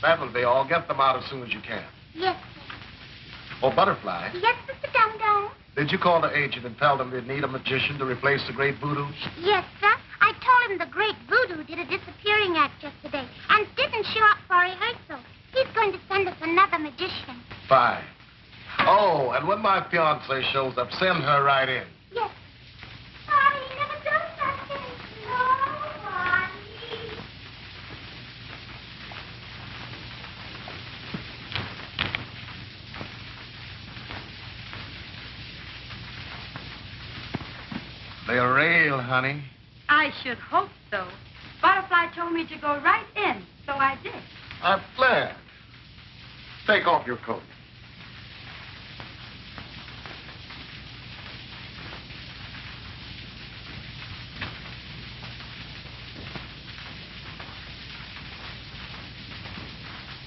That will be all. Get them out as soon as you can. Yes, sir. Oh, Butterfly. Yes, Mr. Dumdone. Did you call the agent and tell them they need a magician to replace the great Voodoo? Yes, sir. I told him the great Voodoo did a disappearing act yesterday and didn't show up for rehearsal. He's going to send us another magician. Fine. Oh, and when my fiancée shows up, send her right in. Yes. Oh, he never does something. Oh, honey. They're real, honey. I should hope so. Butterfly told me to go right in, so I did. I'm glad. Take off your coat.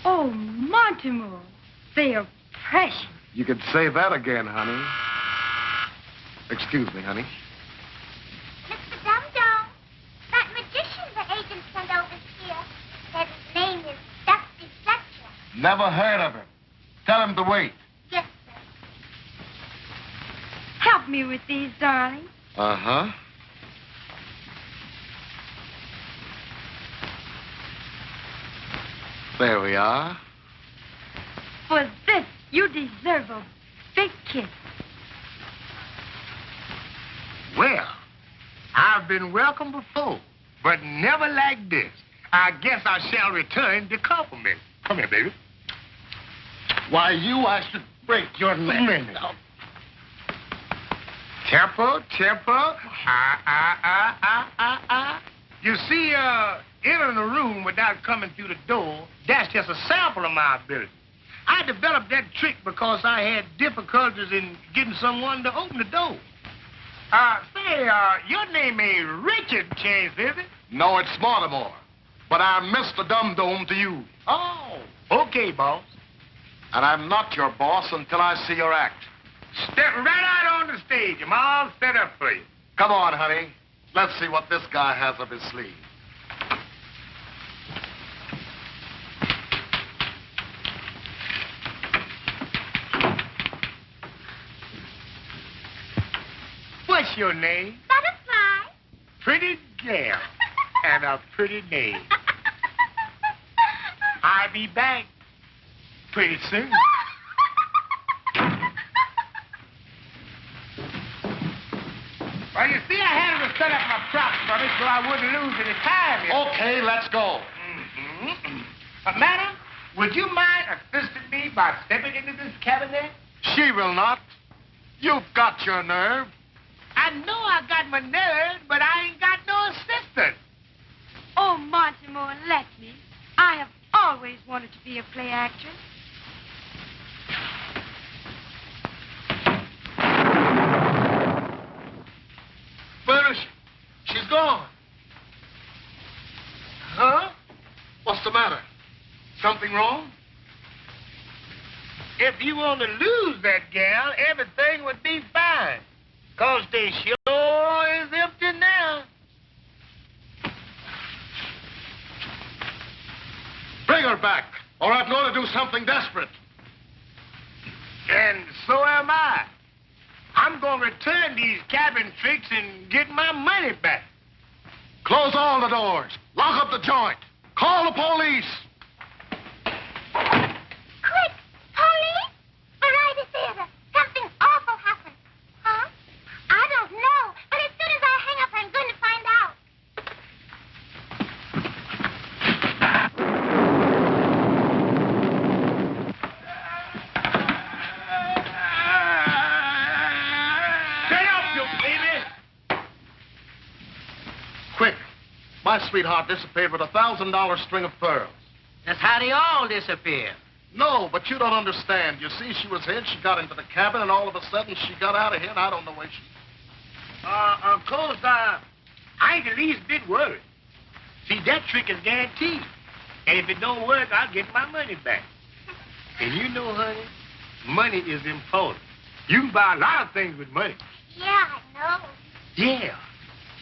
Oh, Montemore, they are precious. You could say that again, honey. Excuse me, honey. Mr. Dumdone, that magician the agent sent over here said his name is Fletcher. Never heard of him. Tell him to wait. Yes, sir. Help me with these, darling. Uh-huh. There we are. For this, you deserve a big kiss. Well, I've been welcome before, but never like this. I guess I shall return the compliment. Come here, baby. Why, I should break your neck. Temper. You see, entering a room without coming through the door, that's just a sample of my ability. I developed that trick because I had difficulties in getting someone to open the door. Your name ain't Richard Chance, is it? No, it's Baltimore. But I'm Mr. Dumdone to you. Oh, okay, boss. And I'm not your boss until I see your act. Step right out on the stage. I'm all set up for you. Come on, honey. Let's see what this guy has up his sleeve. What's your name? Butterfly. Pretty gal. And a pretty name. I'll be back pretty soon. Well, you see, I had to set up my props for it so I wouldn't lose any time. Okay, let's go. Madam, would you mind assisting me by stepping into this cabinet? She will not. You've got your nerve. I know I got my nerve, but I ain't got no assistant. Oh, Montemore, let me. I have always wanted to be a play actress. Where is she? She's gone. Huh? What's the matter? Something wrong? If you want to lose that gal, everything would be fine. 'Cause they sure is empty now. Bring her back, or I'm going to do something desperate. And so am I. I'm going to return these cabin tricks and get my money back. Close all the doors. Lock up the joint. Call the police. Quick! Police! Variety theater. Something awful happened. Huh? I don't know, but as soon as I hang up, I'm going to find out. Shut up, you baby! Quick. My sweetheart disappeared with $1,000 string of pearls. That's how they all disappear. No, but you don't understand. You see, she was here, she got into the cabin, and all of a sudden she got out of here, and I don't know where she... Of course, I ain't the least bit worried. See, that trick is guaranteed. And if it don't work, I'll get my money back. And you know, honey, money is important. You can buy a lot of things with money. Yeah, I know. Yeah,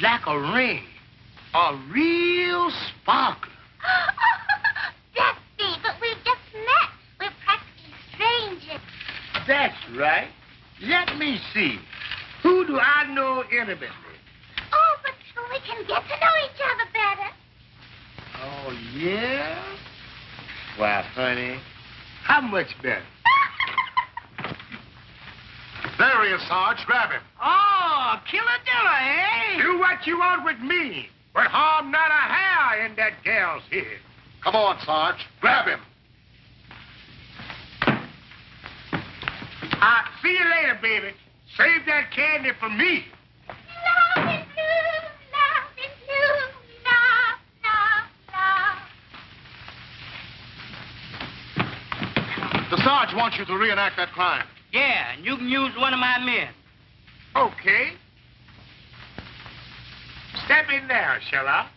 like a ring. A real sparkler. That's me, but we right. Let me see. Who do I know intimately? Oh, but so we can get to know each other better. Oh, yeah? Why, honey, how much better? There he is, Sarge. Grab him. Oh, Killer Diller, eh? Do what you want with me, but harm not a hair in that gal's head. Come on, Sarge. Grab him. See you later, baby. Save that candy for me. Love is blue, love is blue, love, love, love. The Sarge wants you to reenact that crime. Yeah, and you can use one of my men. Okay. Step in there, shall I?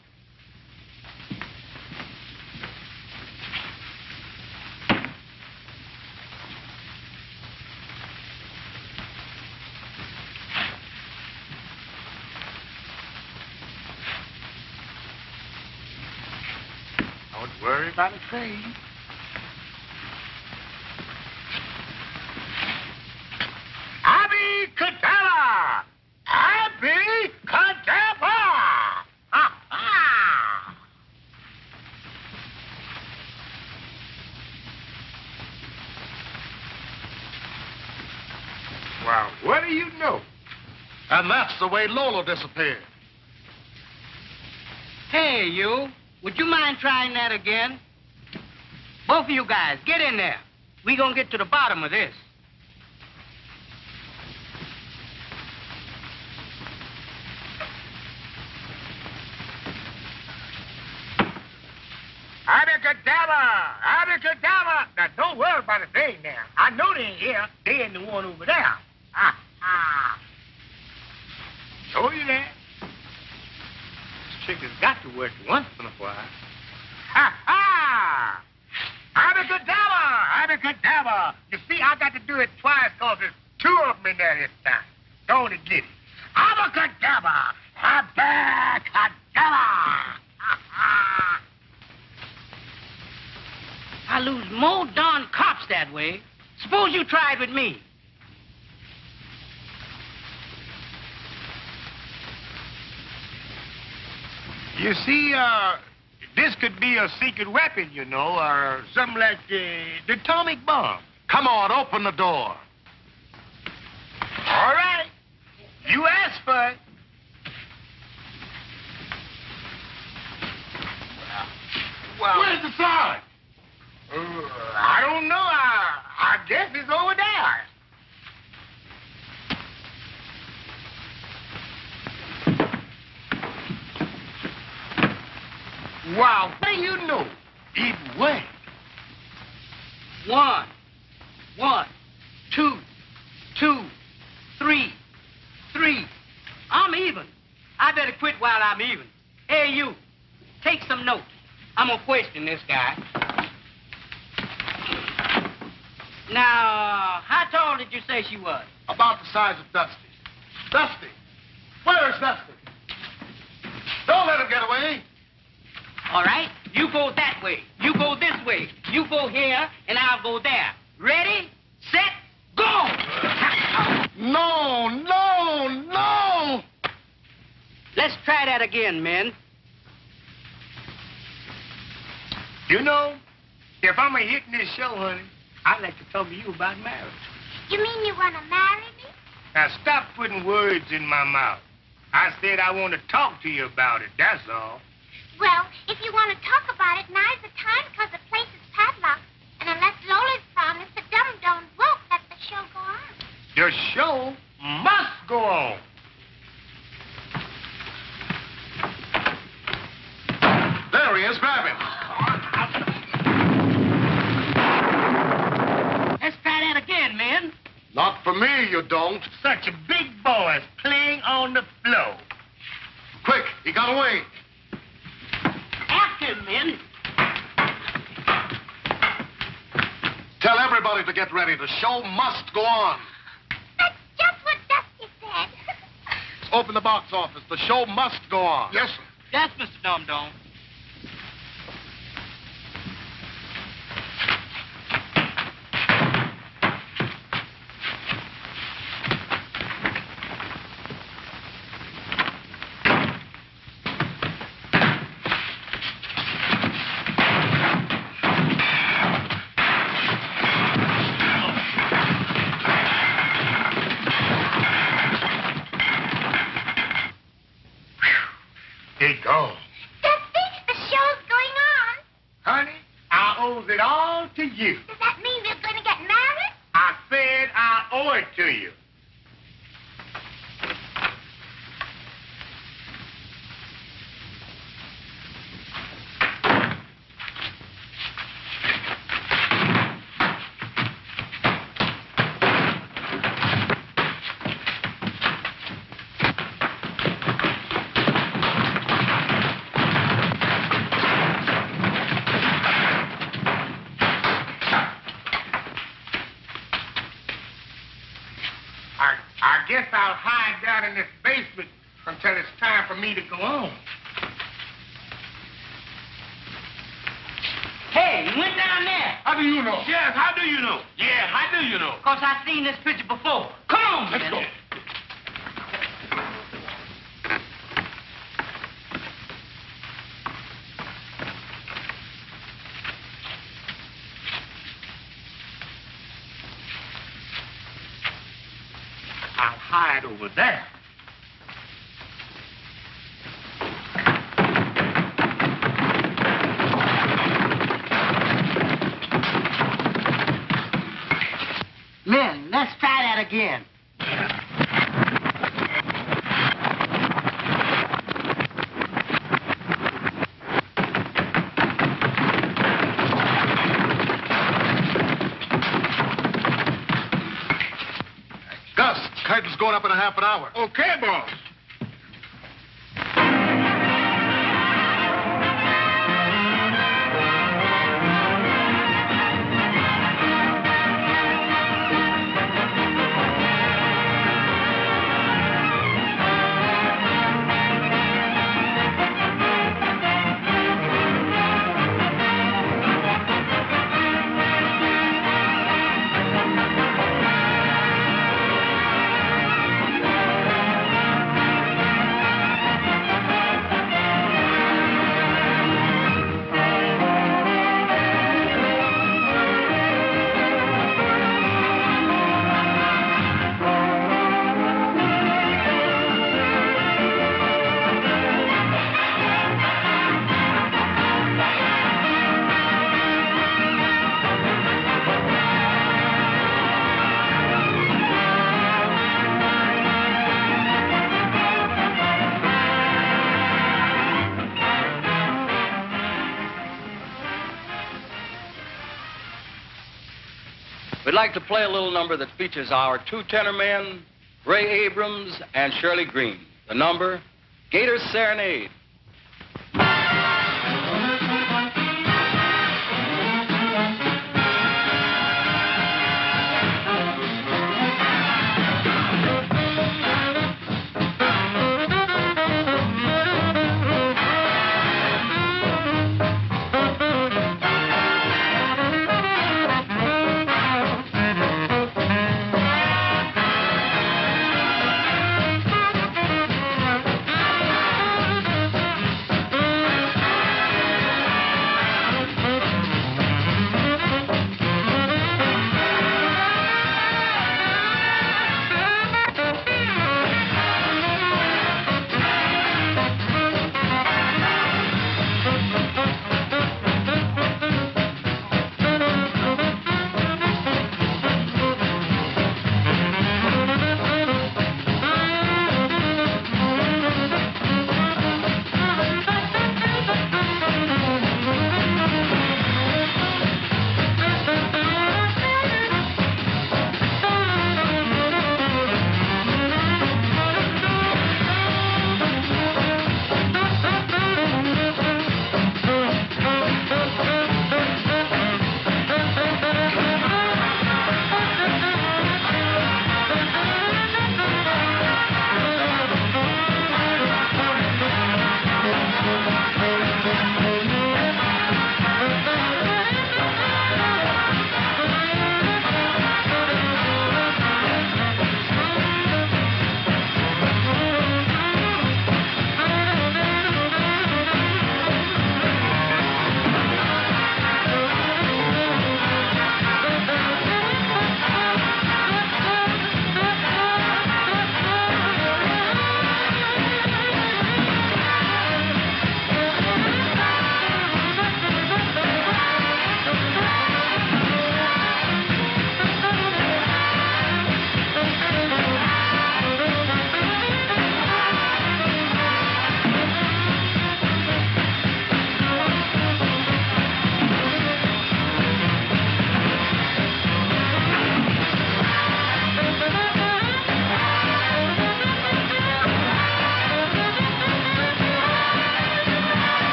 Don't worry about a thing. Abby-cadabra! Abby-cadabra! Ha ha! Well, what do you know? And that's the way Lola disappeared. Hey, you. Would you mind trying that again? Both of you guys, get in there. We gonna get to the bottom of this. Abby-cadabra! Abby-cadabra! Now, don't worry about a thing now. I know they ain't here. They ain't the one over there. Ha ha! Told you that. This trick has got to work once in a while. Ha ha! Abby-cadabra! Abby-cadabra! You see, I got to do it twice because there's two of them in there this time. Don't get it. Abby-cadabra! Abby-cadabra! Ha ha! I lose more darn cops that way. Suppose you try it with me. You see, this could be a secret weapon, you know, or something like the atomic bomb. Come on, open the door. All right. You asked for it. Well, Where's the Sarge? I don't know. I guess it's over there. Wow, what do you know? It went. 1, 1, 2, 2, 3, 3. I'm even. I better quit while I'm even. Hey, you, take some notes. I'm gonna question this guy. Now, how tall did you say she was? About the size of Dusty. Dusty! Where is Dusty? Don't let him get away. All right, you go that way. You go this way. You go here, and I'll go there. Ready, set, go! No, no, no! Let's try that again, men. You know, if I'm a hit in this show, honey, I'd like to talk to you about marriage. You mean you want to marry me? Now, stop putting words in my mouth. I said I want to talk to you about it, that's all. Well, if you want to talk about it, now's the time because the place is padlocked. And unless Lola's promised, the Dumdone won't let the show go on. The show must go on. There he is. Grab him. Let's try that again, men. Not for me, you don't. Such a big boys playing on the floor. Quick, he got away. After him, men. Tell everybody to get ready. The show must go on. That's just what Dusty said. Open the box office. The show must go on. Yes, sir. Yes, Mr. Dumdone. owes it all to you. Does that mean we're going to get married? I said I owe it to you. I guess I'll hide down in this basement until it's time for me to go home. Hey, you went down there. How do you know? Yes, how do you know? Yeah, how do you know? Because I've seen this picture before. Come on, Let's go. I'll hide over there. Men, let's try that again. Gus, curtain's going up in a half an hour. Okay, boss. We'd like to play a little number that features our two tenor men, Ray Abrams and Shirley Green. The number, Gator's Serenade.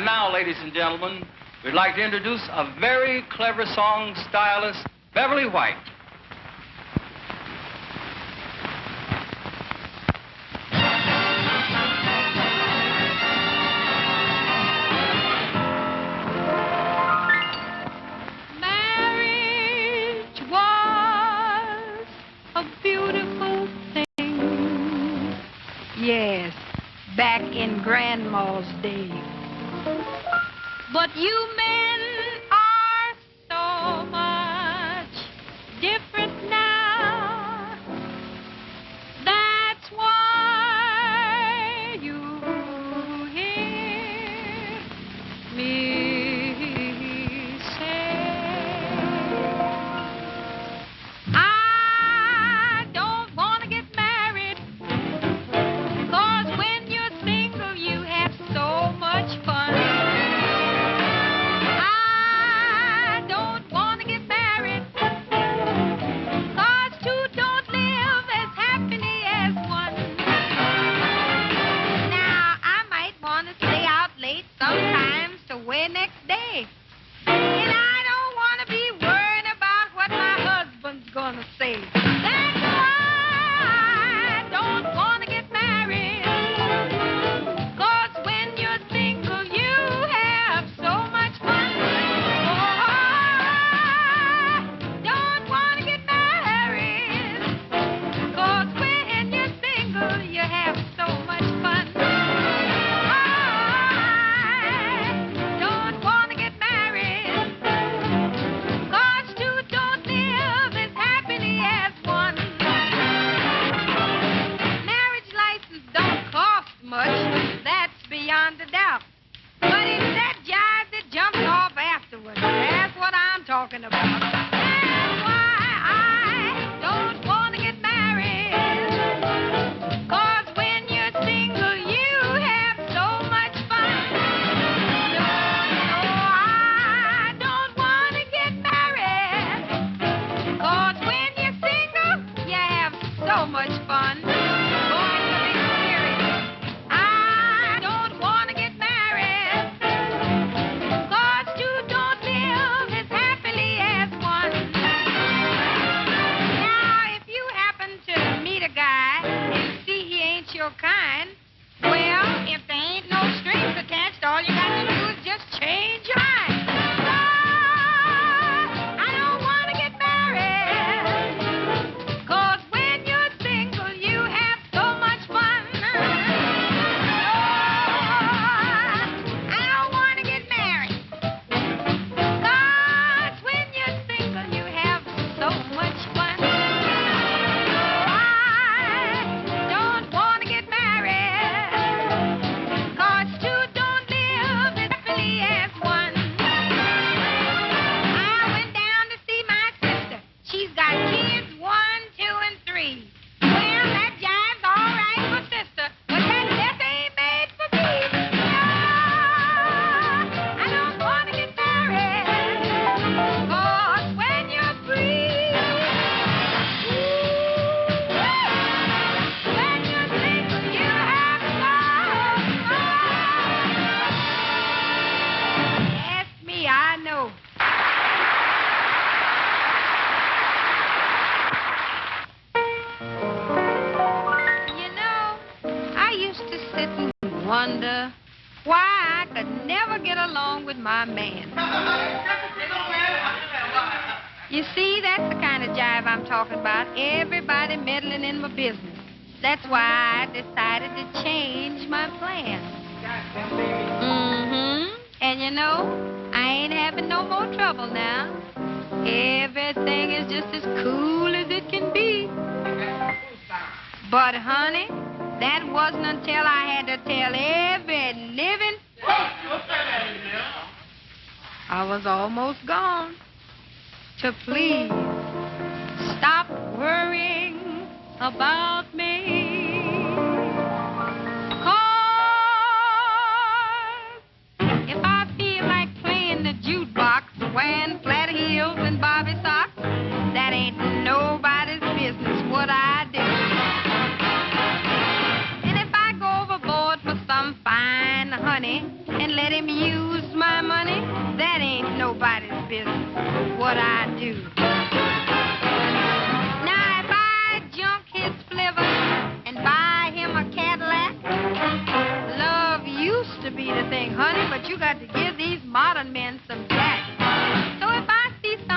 And now, ladies and gentlemen, we'd like to introduce a very clever song stylist, Beverly White. Marriage was a beautiful thing. Yes, back in Grandma's day. But you men are so much different now. That's why you hear me say, I don't want to get married, 'cause when you're single you have so much fun. Sometimes to wear next day. And I don't want to be worrying about what my husband's going to say. That's why I don't want to get married. 'Cause when you're single, you have so much fun. Oh, I don't want to get married. 'Cause when you're single, you have so much fun. That's beyond a doubt. But it's that jive that jumps off afterwards. That's what I'm talking about. That's why I don't want to get married. 'Cause when you're single, you have so much fun. No, I don't want to get married. 'Cause when you're single, you have so much fun. Kind. Well, if there ain't no strings attached, all you got to do is just change your mind. I don't want to get married. 'Cause when you're single, you have so much fun. I don't want to get married. 'Cause when you're single, you have so much fun. Wonder why I could never get along with my man. You see, that's the kind of jive I'm talking about. Everybody meddling in my business. That's why I decided to change my plan. And you know, I ain't having no more trouble now. Everything is just as cool as it can be. But, honey, that wasn't until I had to tell every living... I was almost gone. To please stop worrying about me. 'Cause if I feel like playing the jukebox, wearing flat heels and bobby socks, that ain't nobody's business what I do. And if I go overboard for some fine honey and let him use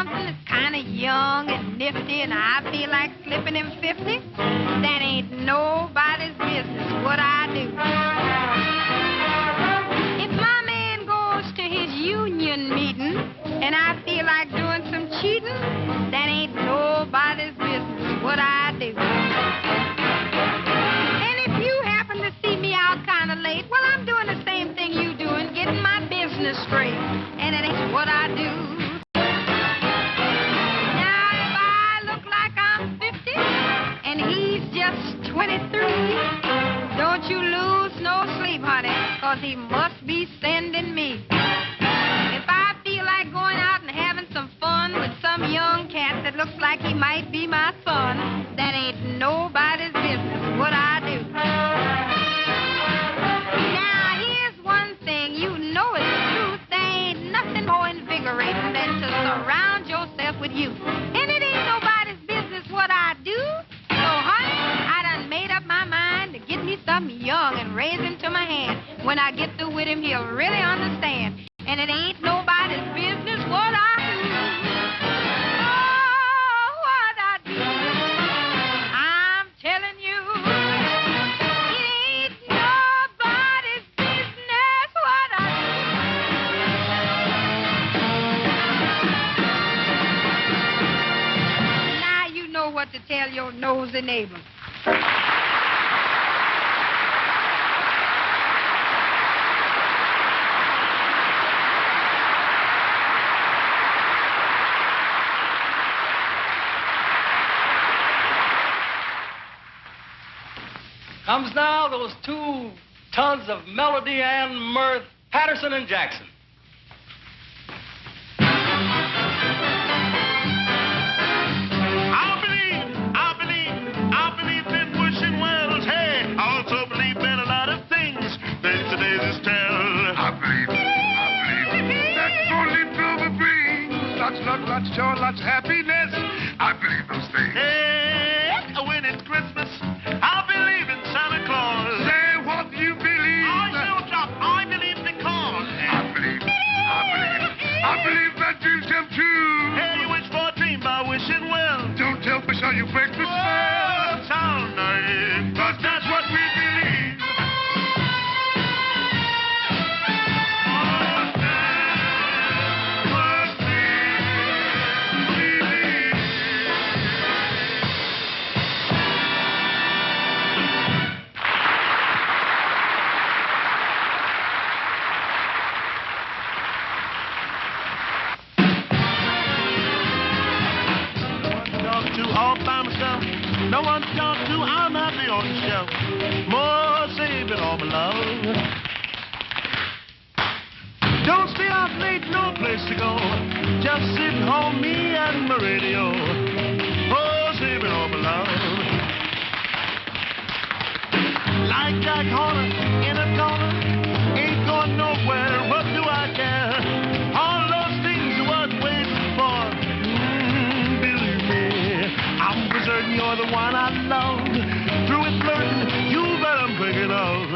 something that's kind of young and nifty and I feel like slipping him 50, that ain't nobody's business what I do. If my man goes to his union meeting and I feel like doing some cheating, that ain't nobody's business what I do. And if you happen to see me out kind of late, well, I'm doing the same thing you doing, getting my business straight, and it ain't what I do. Now, if I look like I'm 50 and he's just 23, don't you lose no sleep, honey, 'cause he must be sending me. If I feel like going out and having some fun with some young cat that looks like he might be my son, that ain't nobody's business what I do. Now, here's one thing, you know it's the truth. There ain't nothing more invigorating than to surround yourself with youth. And it ain't nobody's business what I do. So, honey, I done made up my mind to get me something young and raise him to my hand. When I get through with him, he'll really understand. And it ain't nobody's business what I do. Oh, what I do. I'm telling you, it ain't nobody's business what I do. Now you know what to tell your nosy neighbor. Comes now those 2 tons of melody and mirth, Patterson and Jackson. I believe in wishing wells. Hey, I also believe in a lot of things. Things today's is tell. I believe that golden clover brings lots of luck, lots of joy, lots of happiness. I believe those things. Hey, when it's Christmas, I believe in Santa Claus. Say what you believe. I believe because. I believe that dreams come true. Hey, you wish for a dream by wishing well. Don't tell fish on your breakfast Oh, bell. sound nice, 'cause that's what we believe. All by myself, no one to talk to, I'm happy on the shelf. More saving all my love. Don't stay out late, no place to go. Just sitting home, me and my radio. Oh, saving all my love. Like Jack Horner in a corner, ain't going nowhere, what do I care? All those things are worth waiting for. I'm for certain you're the one I love. Through it flirting, you bet I'm thinking of.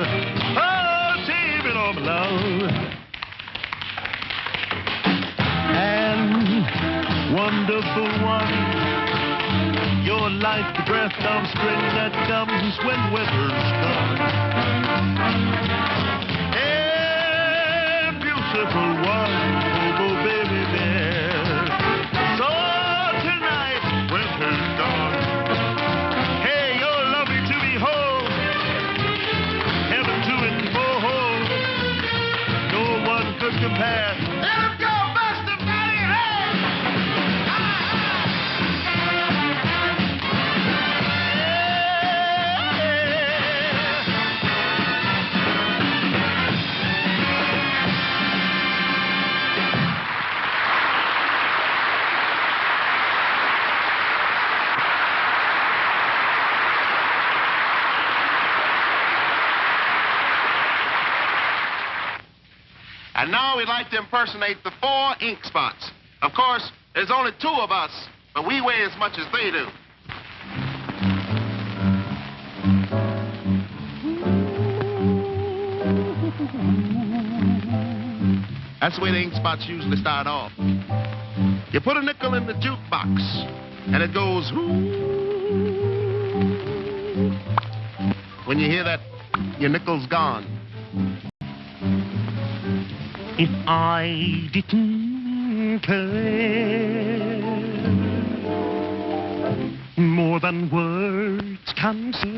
Oh, saving all my love. And wonderful one, your life, the breath of spring that comes when winter's gone. And beautiful one, oh baby there. So tonight, winter's gone. Hey, you're lovely to behold. Heaven to behold. No one could compare. Let him go, Buster Fatty, hey! And now we'd like to impersonate the 4 ink spots. Of course, there's only 2 of us, but we weigh as much as they do. That's the way the ink spots usually start off. You put a nickel in the jukebox, and it goes, ooh. When you hear that, your nickel's gone. If I didn't care more than words can say,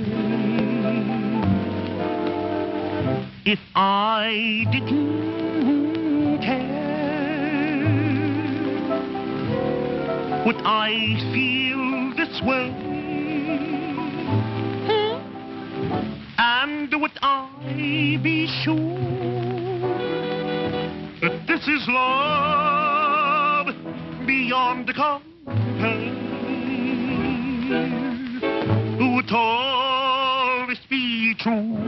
if I didn't care, would I feel this way? And would I be sure that this is love beyond compare? Would always be true.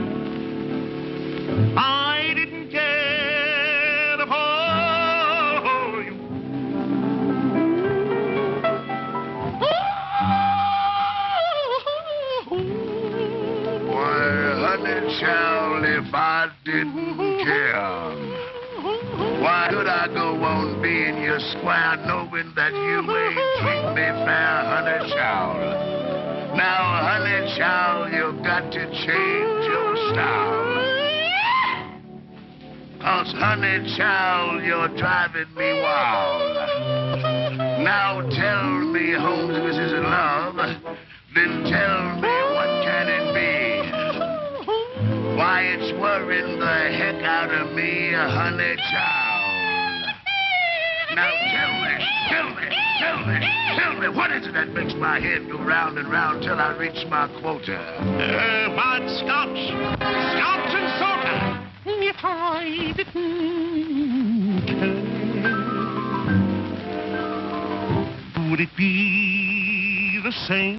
I didn't care for you. Why, honey child, if I didn't care, why could I go on being your squire knowing that you ain't treat me fair, honey child? Now, honey child, you've got to change your style. 'Cause, honey child, you're driving me wild. Now tell me, Holmes, if this isn't love, then tell me what can it be? Why, it's worrying the heck out of me, honey child. Now tell me, what is it that makes my head go round and round till I reach my quota? White Scotch and soda. If I didn't care, would it be the same?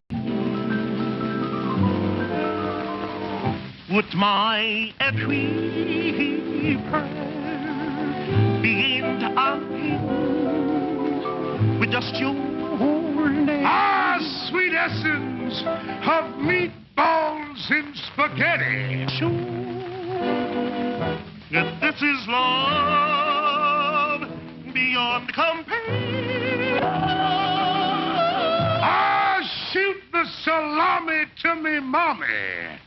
Would my every prayer begin to end with just your name? Ah, sweet essence of meatballs and spaghetti. Sure, that this is love beyond compare. Ah, shoot the salami to me, mommy.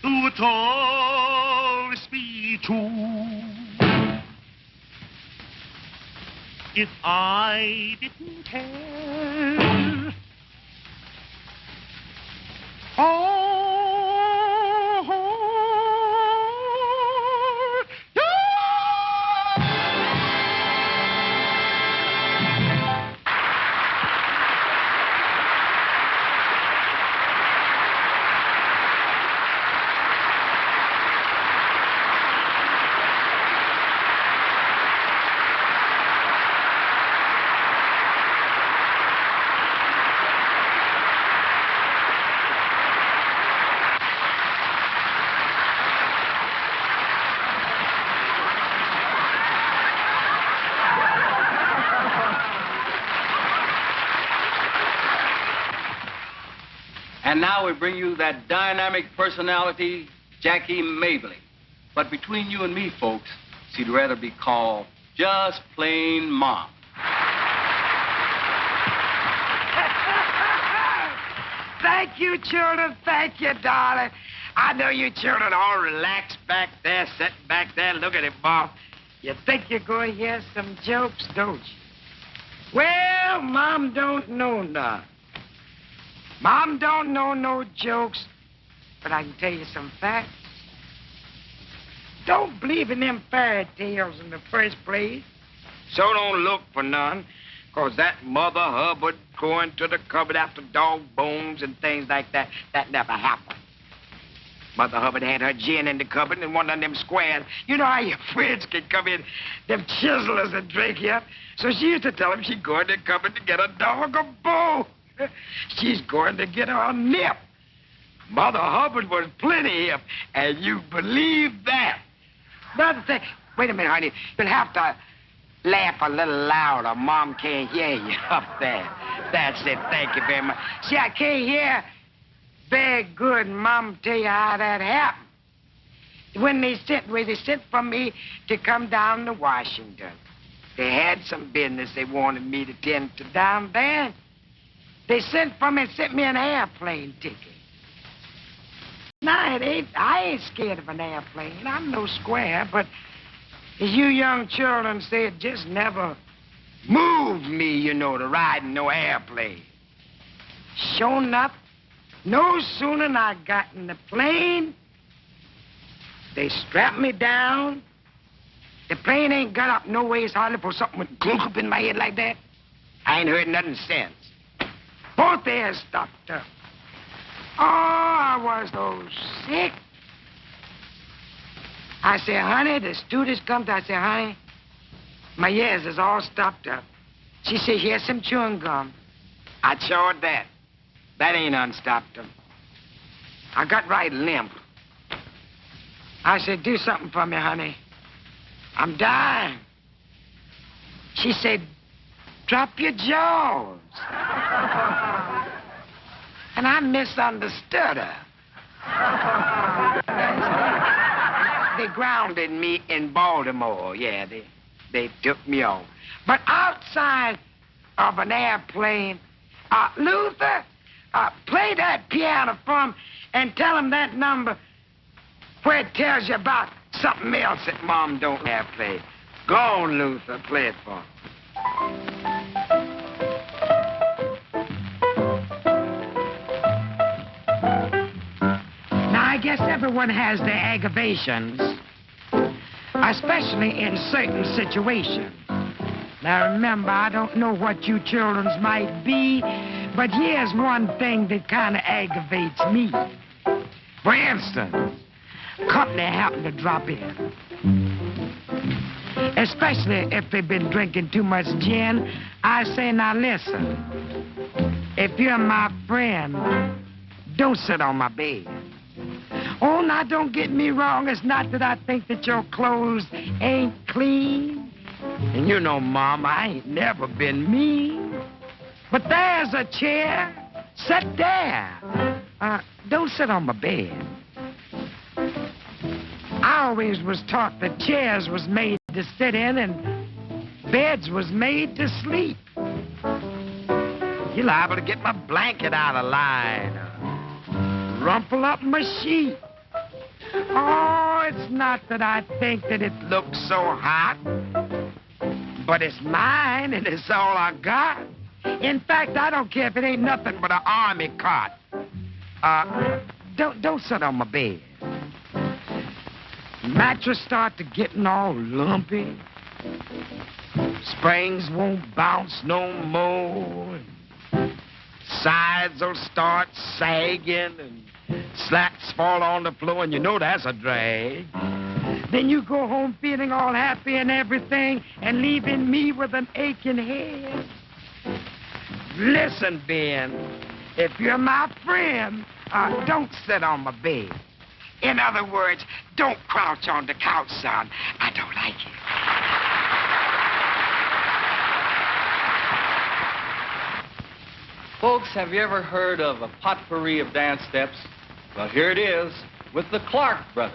Would always be true. If I didn't care. And now we bring you that dynamic personality, Jackie Mabley. But between you and me, folks, she'd rather be called just plain Mom. Thank you, children. Thank you, darling. I know you children all relaxed back there, sitting back there. Look at it, Mom. You think you're going to hear some jokes, don't you? Well, Mom don't know none. Mom don't know no jokes, but I can tell you some facts. Don't believe in them fairy tales in the first place, so don't look for none, 'cause that Mother Hubbard going to the cupboard after dog bones and things like that, that never happened. Mother Hubbard had her gin in the cupboard and one of them squares. You know how your friends can come in, them chiselers and drink here? So she used to tell them she'd go in the cupboard to get a dog a bone. She's going to get her a nip. Mother Hubbard was plenty hip, and you believe that. Another thing, wait a minute, honey. You'll have to laugh a little louder. Mom can't hear you up there. That's it. Thank you very much. See, I can't hear very good. Mom tell you how that happened. When they sent for me to come down to Washington. They had some business they wanted me to tend to down there. They sent for me and sent me an airplane ticket. Now, I ain't scared of an airplane. I'm no square, but as you young children say, it just never moved me, you know, to ride in no airplane. Sure enough, no sooner than I got in the plane, they strapped me down. The plane ain't got up no ways hardly for something would clunk up in my head like that. I ain't heard nothing since. Both ears stopped up. Oh, I was so sick. I said, honey, the stewardess comes. I said, honey, my ears is all stopped up. She said, here's some chewing gum. I chawed that. That ain't unstopped them. I got right limp. I said, do something for me, honey. I'm dying. She said, drop your jaws. And I misunderstood her. They grounded me in Baltimore. Yeah, they took me off. But outside of an airplane, Luther, play that piano for him and tell him that number where it tells you about something else that Mom don't have played. Go on, Luther, play it for him. I guess everyone has their aggravations, especially in certain situations. Now, remember, I don't know what you children's might be, but here's one thing that kind of aggravates me. For instance, company happen to drop in, especially if they've been drinking too much gin. I say, now listen, if you're my friend, don't sit on my bed. Oh, now, don't get me wrong. It's not that I think that your clothes ain't clean. And you know, Mom, I ain't never been mean. But there's a chair. Sit there. Don't sit on my bed. I always was taught that chairs was made to sit in and beds was made to sleep. You're liable to get my blanket out of line. Rumple up my sheet. Oh, it's not that I think that it looks so hot, but it's mine and it's all I got. In fact, I don't care if it ain't nothing but an army cot. Don't sit on my bed. Mattress start to getting all lumpy. Springs won't bounce no more. Sides will start sagging and slats fall on the floor, and you know that's a drag. Then you go home feeling all happy and everything and leaving me with an aching head. Listen, Ben, if you're my friend, don't sit on my bed. In other words, don't crouch on the couch, son. I don't like it. Folks, have you ever heard of a potpourri of dance steps? Well, here it is with the Clark brothers.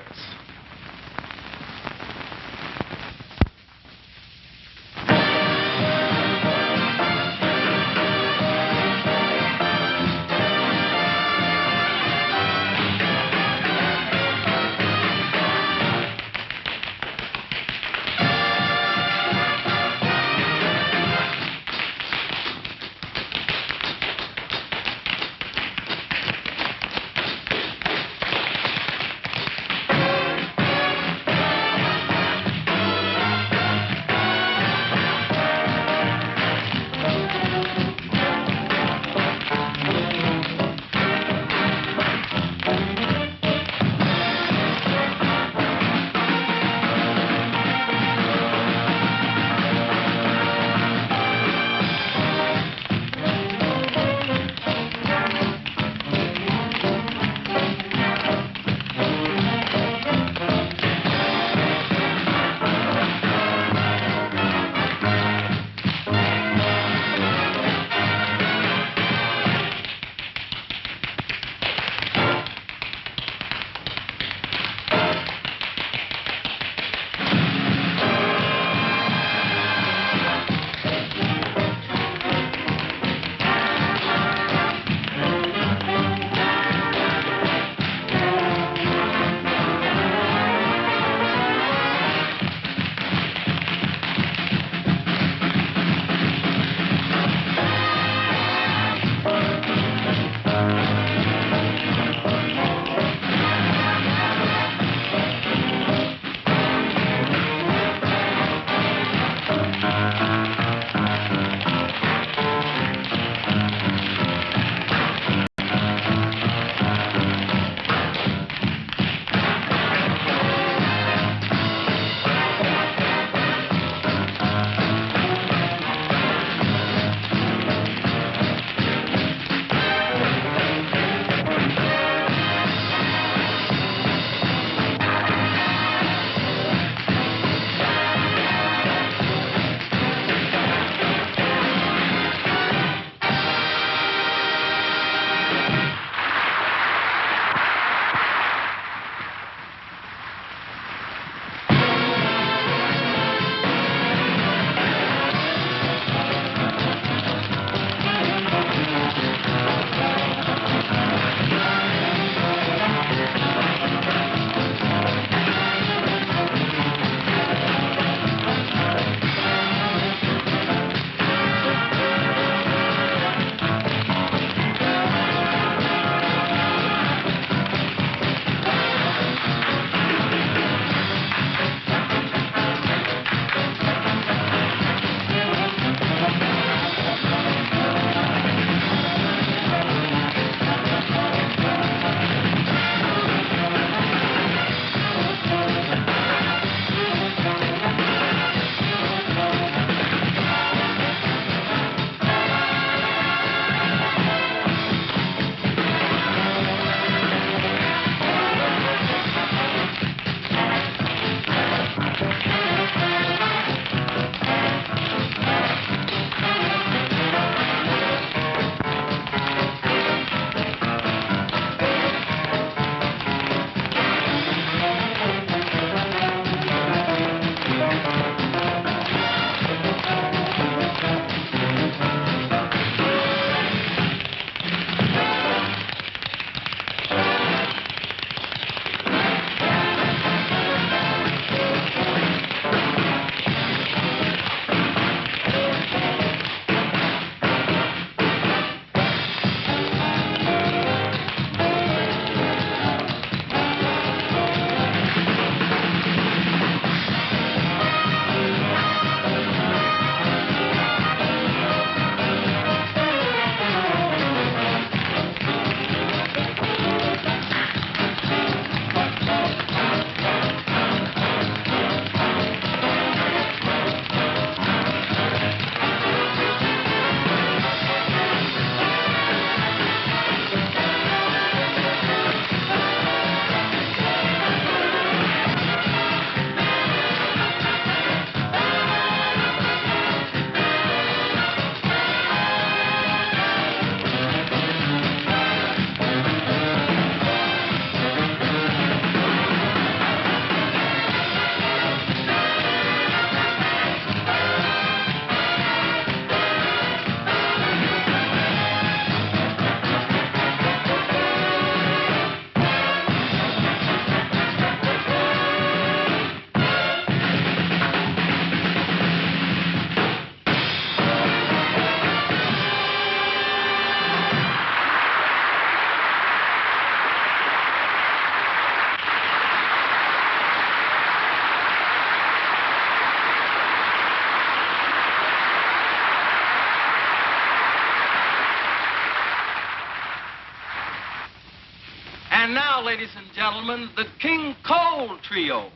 And now, ladies and gentlemen, the King Cole Trio.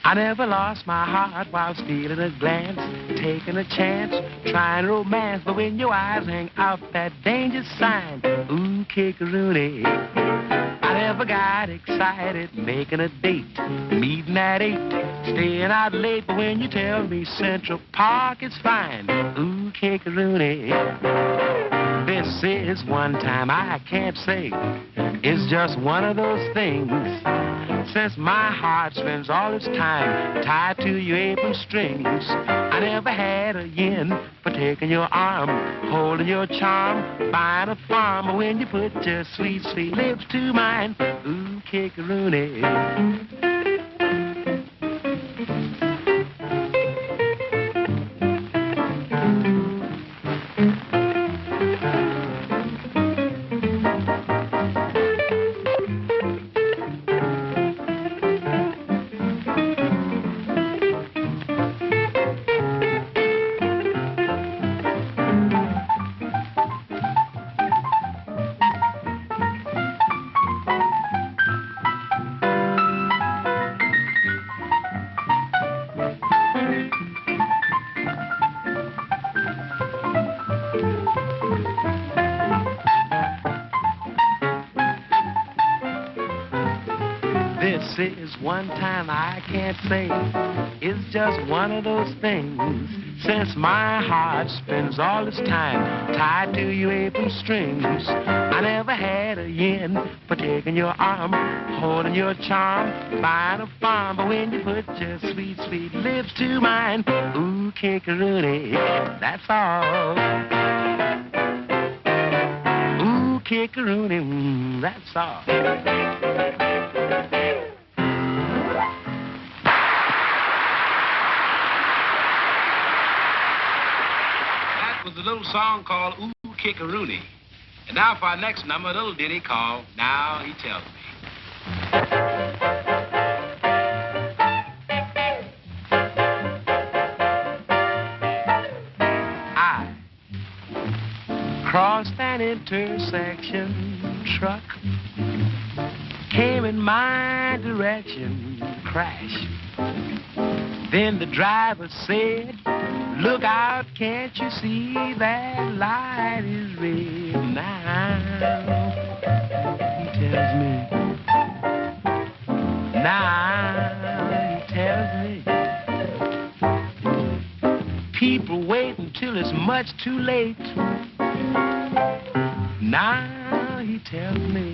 I never lost my heart while stealing a glance, taking a chance, trying romance. But when your eyes hang out that danger sign, ooh, kick-a-rooney. I never got excited making a date, meeting at 8, staying out late. But when you tell me Central Park is fine, ooh, kick-a-rooney. This is one time I can't say. It's just one of those things. Since my heart spends all its time tied to your apron strings, I never had a yen for taking your arm, holding your charm, buying a farm. But when you put your sweet, sweet lips to mine, ooh, kick-a-rooney. This is one time I can't say. It's just one of those things. Since my heart spends all its time tied to your apron strings, I never had a yen for taking your arm, holding your charm, buying a farm. But when you put your sweet, sweet lips to mine, ooh, kick-a-rooney, that's all. Ooh, kick-a-rooney, that's all. Was a little song called Ooh, Kick-a-Rooney. And now for our next number, a little ditty called Now He Tells Me. I crossed an intersection, truck came in my direction, crash. Then the driver said, look out, can't you see that light is red now? He tells me. Now he tells me. People wait until it's much too late. Now he tells me.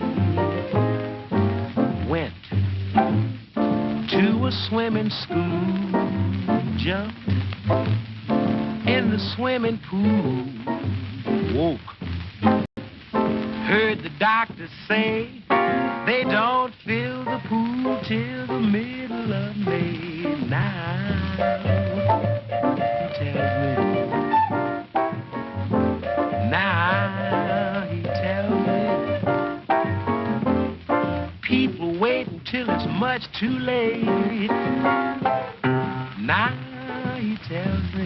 Went to a swimming school, jumped in the swimming pool, woke, heard the doctor say they don't fill the pool till the middle of May. Now he tells me. Now he tells me. People wait until it's much too late. Now he tells me.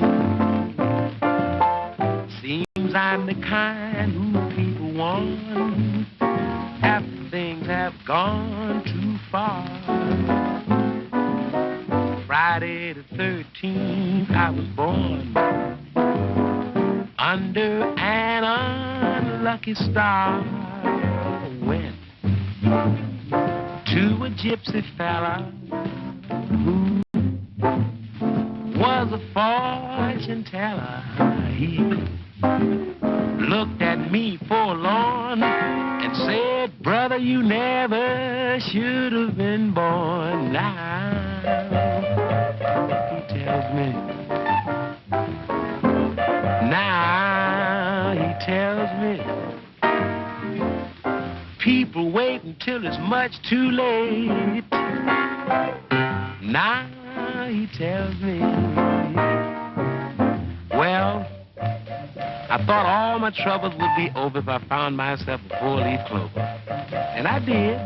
Seems I'm the kind who people want after things have gone too far. Friday the 13th I was born under an unlucky star. Went to a gypsy fella who was a fortune teller. He looked at me forlorn and said, brother, you never should have been born. Now he tells me. Now he tells me. People wait until it's much too late. Now he tells me. Well, I thought all my troubles would be over if I found myself a four-leaf clover. And I did.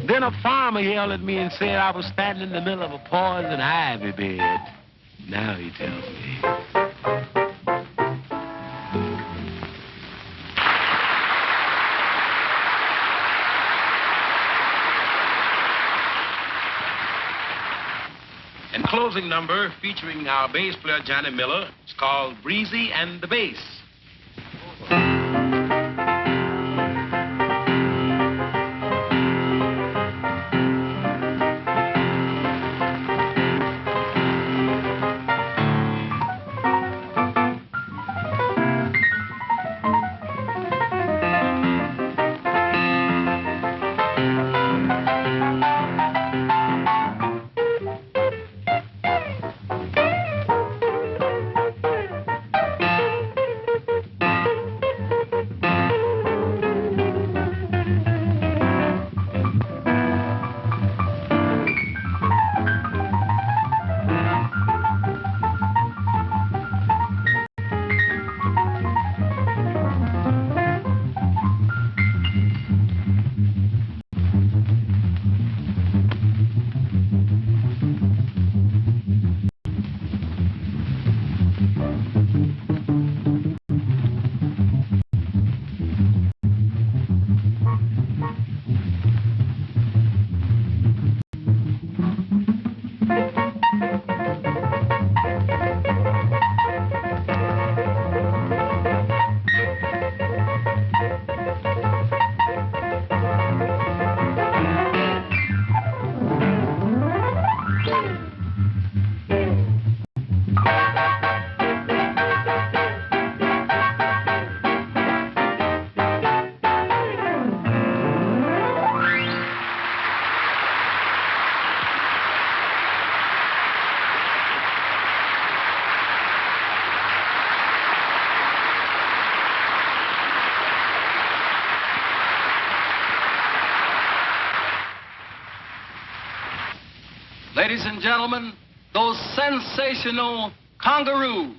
Then a farmer yelled at me and said I was standing in the middle of a poison ivy bed. Now he tells me. And closing number featuring our bass player Johnny Miller is called Breezy and the Bass. Ladies and gentlemen, those sensational Congaroos.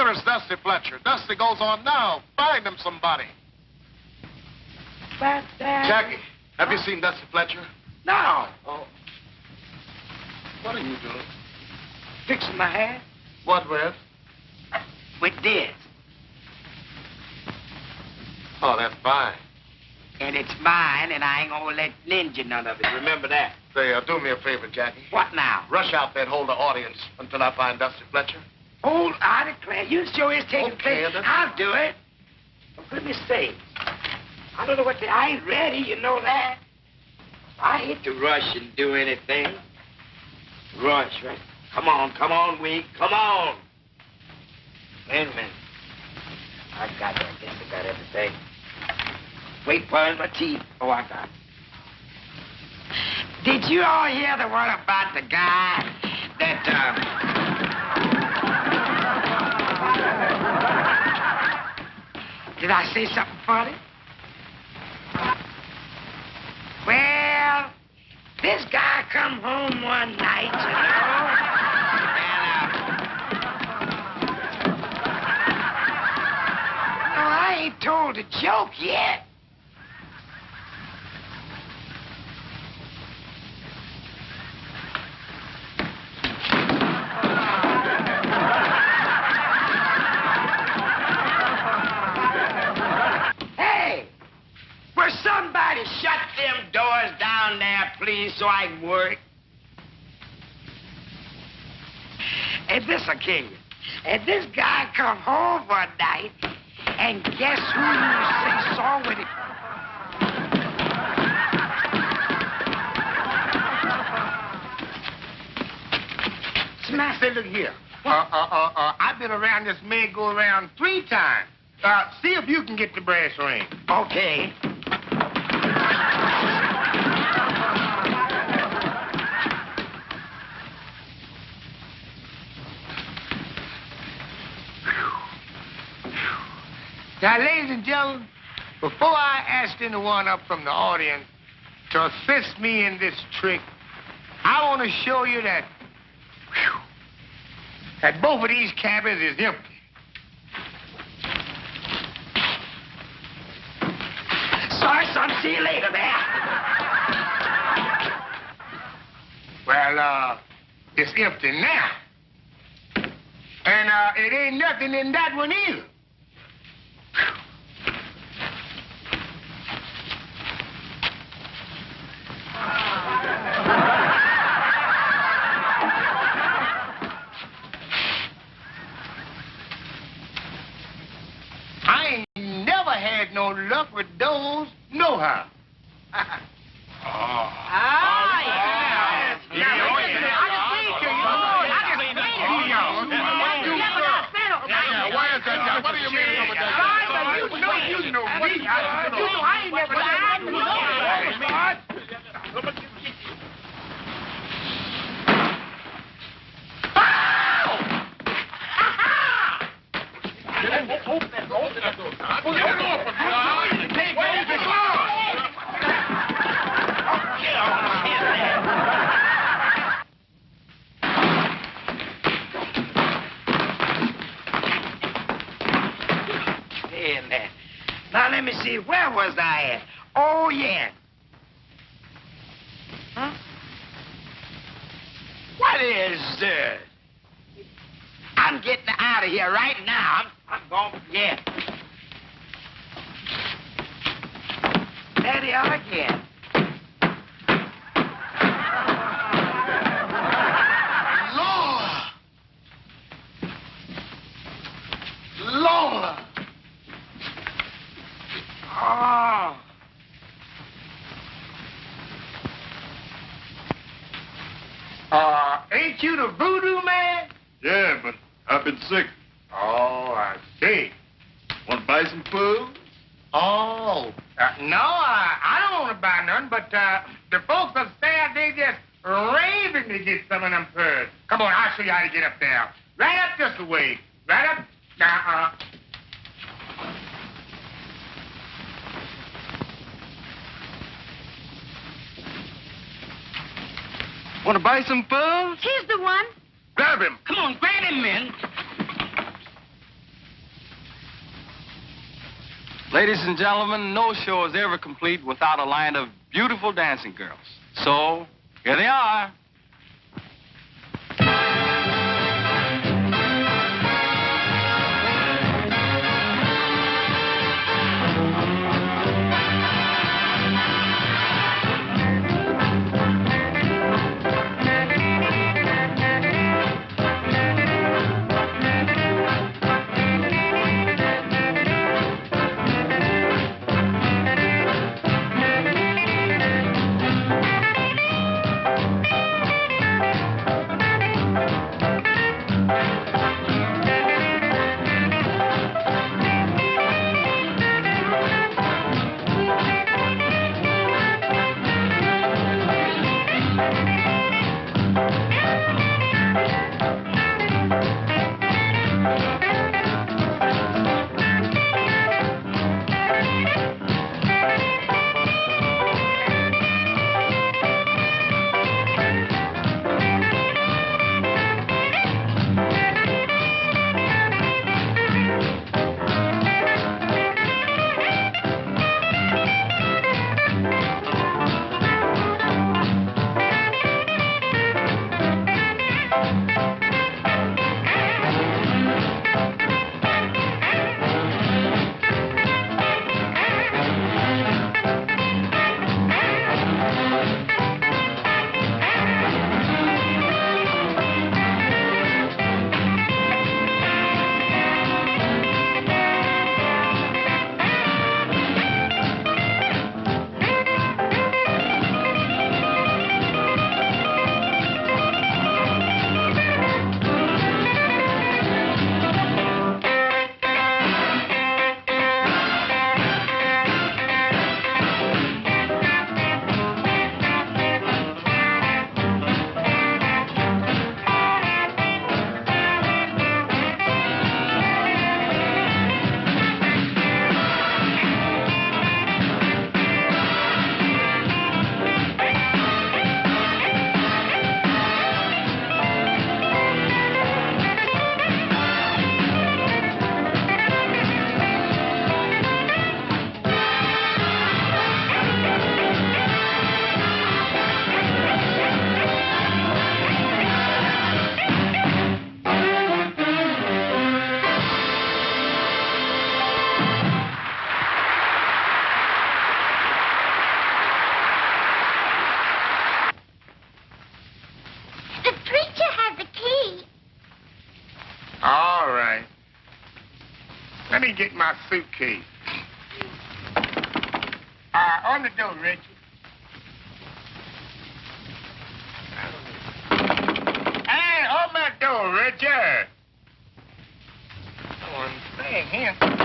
Where is Dusty Fletcher? Dusty goes on now. Find him somebody. But, Jackie, have you seen Dusty Fletcher? No. Oh. What are you doing? Fixing my hair What with? with this. Oh, that's fine. And it's mine, and I ain't gonna let Ninja none of it. Remember that. Say, do me a favor, Jackie. What now? Rush out there and hold the audience until I find Dusty Fletcher. Oh, I declare, you sure is taking Okay, place. then. I'll do it. But let me say, I don't know what I ain't ready, you know that. I hate to rush and do anything. Rush, right? Come on, Week, come on. Wait a minute. I got that. I guess I got everything. Wait, burn my teeth. Oh, I got it. Did you all hear the one about the guy that, Did I say something funny? Well, this guy come home one night, you know, and, no, I ain't told a joke yet. Somebody shut them doors down there, please, so I can work. And this occasion, and this guy come home one night, and guess who you say saw with him? Smash. Say, look here. I've been around this merry-go-round 3 times. See if you can get the brass ring. Okay. Now, ladies and gentlemen, before I ask anyone up from the audience to assist me in this trick, I want to show you that, that both of these cabins is empty. Sorry, son. See you later, man. Well, it's empty now. And it ain't nothing in that one either. I ain't never had no luck with those, nohow. What do you mean with that? You know me. I ain't never lied to Now, let me see. Where was I at? Oh, yeah. Huh? What is this? I'm getting out of here right now. I'm going to forget. There they are again. Lola! Lola! Oh. Ain't you the Voodoo man? Yeah, but I've been sick. Oh, I see. Want to buy some food? Oh. No, I don't want to buy none, but the folks upstairs, they just raving to get some of them pearls. Come on, I'll show you how to get up there. Right up this way. Right up. Want to buy some food? He's the one. Grab him. Come on, grab him, men. Ladies and gentlemen, no show is ever complete without a line of beautiful dancing girls. So, here they are. Let me get my suitcase. On the door, Richard. Hey, open that door, Richard. One thing here.